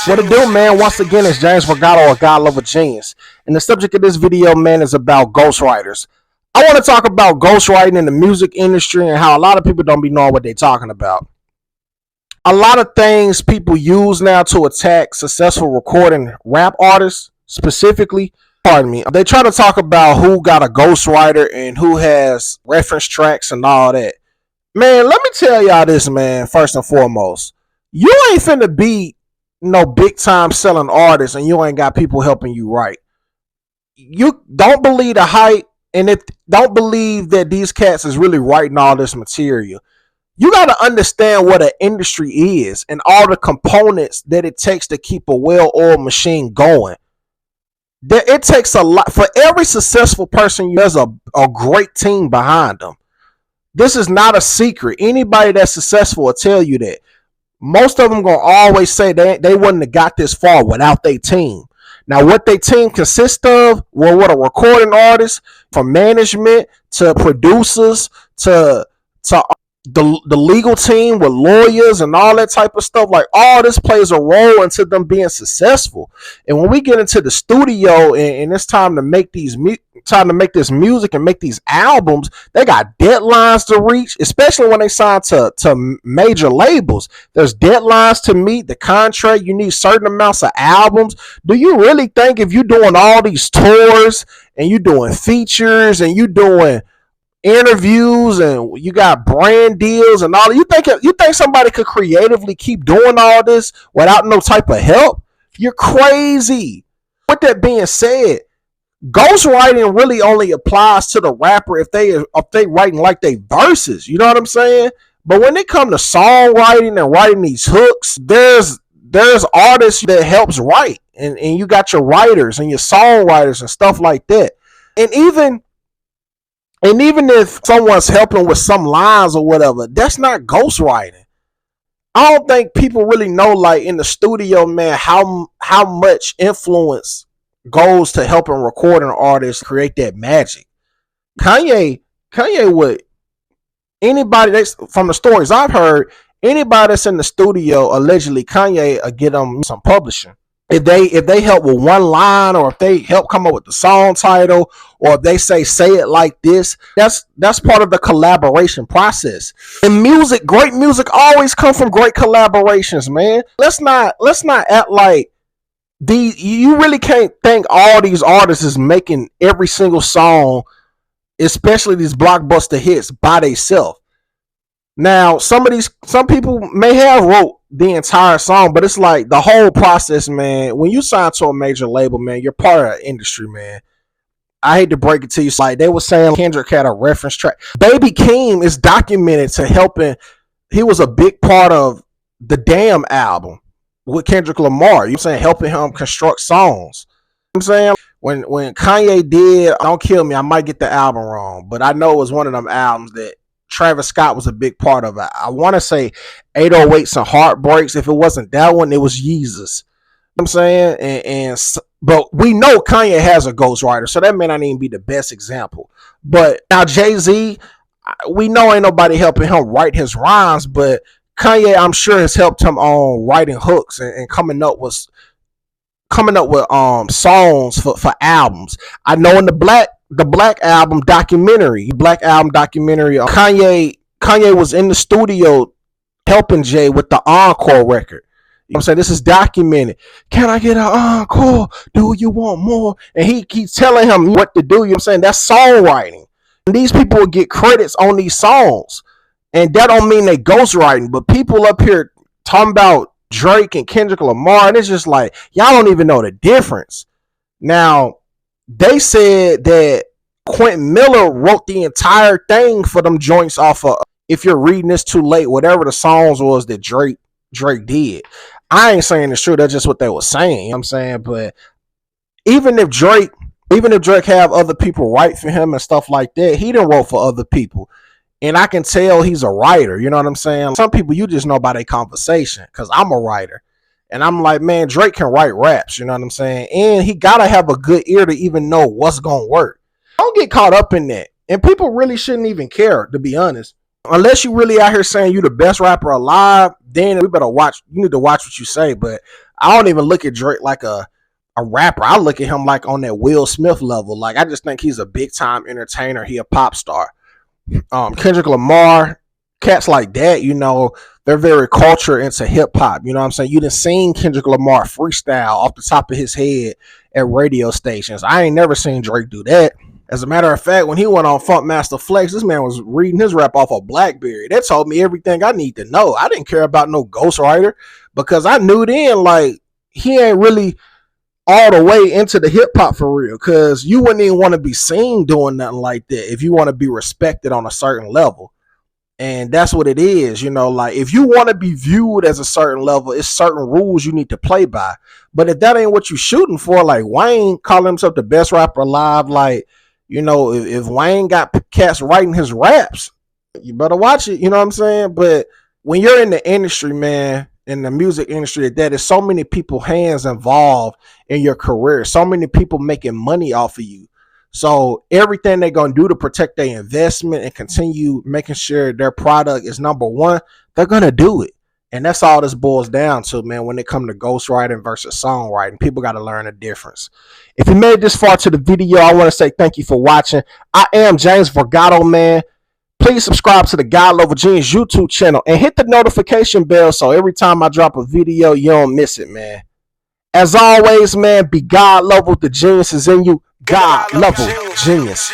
What it do, man? Once again, it's James Vergado, a God Level Genius. And the subject of this video, man, is about ghostwriters. I want to talk about ghostwriting in the music industry and how a lot of people don't be knowing what they're talking about. A lot of things people use now to attack successful recording rap artists, specifically, they try to talk about who got a ghostwriter and who has reference tracks and all that. Man, let me tell y'all this, man, first and foremost. You ain't finna be no big time selling artist and you ain't got people helping you write. You don't believe the hype, and if don't believe that these cats is really writing all this material. You got to understand what an industry is and all the components that it takes to keep a well-oiled machine going. It takes a lot. For every successful person, there's a great team behind them. This is not a secret. Anybody that's successful will tell you that. Most of them gonna always say they wouldn't have got this far without their team. Now, what their team consists of, well, what a recording artist, from management to producers to the legal team with lawyers and all that type of stuff, like all this plays a role into them being successful. And when we get into the studio and it's time to make this music and make these albums, they got deadlines to reach, especially when they sign to major labels. There's deadlines to meet, the contract, you need certain amounts of albums. Do you really think if you're doing all these tours and you're doing features and you're doing interviews and you got brand deals and all, you think somebody could creatively keep doing all this without no type of help? You're crazy. With that being said, ghostwriting really only applies to the rapper if they writing like they verses, you know what I'm saying? But when it comes to songwriting and writing these hooks, there's artists that helps write, and you got your writers and your songwriters and stuff like that. And even if someone's helping with some lines or whatever, that's not ghostwriting. I don't think people really know, like in the studio, man, how much influence goes to helping recording artists create that magic. Kanye would, anybody that's, from the stories I've heard, anybody that's in the studio, allegedly Kanye will get them some publishing. If they help with one line, or if they help come up with the song title, or if they say it like this, that's part of the collaboration process. In music, great music always comes from great collaborations, man. Let's not act like you really can't think all these artists is making every single song, especially these blockbuster hits, by themselves. Now, some people may have wrote the entire song, but it's like the whole process, man. When you sign to a major label, man, you're part of the industry, man. I hate to break it to you. Like they were saying, Kendrick had a reference track. Baby Keem is documented to helping. He was a big part of the Damn album with Kendrick Lamar. You know what I'm saying? Helping him construct songs. You know what I'm saying? When Kanye did Don't Kill Me, I might get the album wrong, but I know it was one of them albums that Travis Scott was a big part of it. I want to say 808s and Heartbreaks. If it wasn't that one, it was Yeezus. You know what I'm saying? But we know Kanye has a ghostwriter, so that may not even be the best example. But now Jay-Z, we know ain't nobody helping him write his rhymes, but Kanye, I'm sure, has helped him on writing hooks and coming up with songs for albums. I know in the Black Album documentary, Kanye was in the studio helping Jay with the encore record. You know what I'm saying? This is documented. Can I get an encore? Do you want more? And he keeps telling him what to do. You know what I'm saying? That's songwriting. And these people will get credits on these songs. And that don't mean they ghostwriting, but people up here talking about Drake and Kendrick Lamar, and it's just like, y'all don't even know the difference. Now, they said that Quentin Miller wrote the entire thing for them joints off of If You're Reading This Too Late, whatever the songs was that Drake did. I ain't saying it's true, that's just what they were saying, you know what I'm saying? But even if Drake have other people write for him and stuff like that, he didn't wrote for other people. And I can tell he's a writer, you know what I'm saying? Some people you just know by their conversation, because I'm a writer. And I'm like, man, Drake can write raps, you know what I'm saying? And he got to have a good ear to even know what's going to work. Don't get caught up in that. And people really shouldn't even care, to be honest. Unless you really out here saying you the best rapper alive, then we better watch. You need to watch what you say. But I don't even look at Drake like a rapper. I look at him like on that Will Smith level. Like I just think he's a big time entertainer. He a pop star. Kendrick Lamar, cats like that, they're very culture into hip hop. You know what I'm saying? You done seen Kendrick Lamar freestyle off the top of his head at radio stations. I ain't never seen Drake do that. As a matter of fact, when he went on Funk Master Flex, this man was reading his rap off of BlackBerry. That told me everything I need to know. I didn't care about no ghostwriter because I knew then, like, he ain't really all the way into the hip hop for real. Because you wouldn't even want to be seen doing nothing like that if you want to be respected on a certain level. And that's what it is, like if you want to be viewed as a certain level, it's certain rules you need to play by. But if that ain't what you shooting for, like Wayne calling himself the best rapper alive, like, if Wayne got cats writing his raps, you better watch it, you know what I'm saying? But when you're in the industry, man, in the music industry, that is so many people hands involved in your career, so many people making money off of you. So everything they're gonna do to protect their investment and continue making sure their product is number one, they're gonna do it. And that's all this boils down to, man, when it comes to ghostwriting versus songwriting. People got to learn the difference. If you made this far to the video, I want to say thank you for watching. I am James Vergato, man. Please subscribe to the God Level Genius YouTube channel and hit the notification bell so every time I drop a video, you don't miss it, man. As always, man, be God level. The genius is in you. God level genius.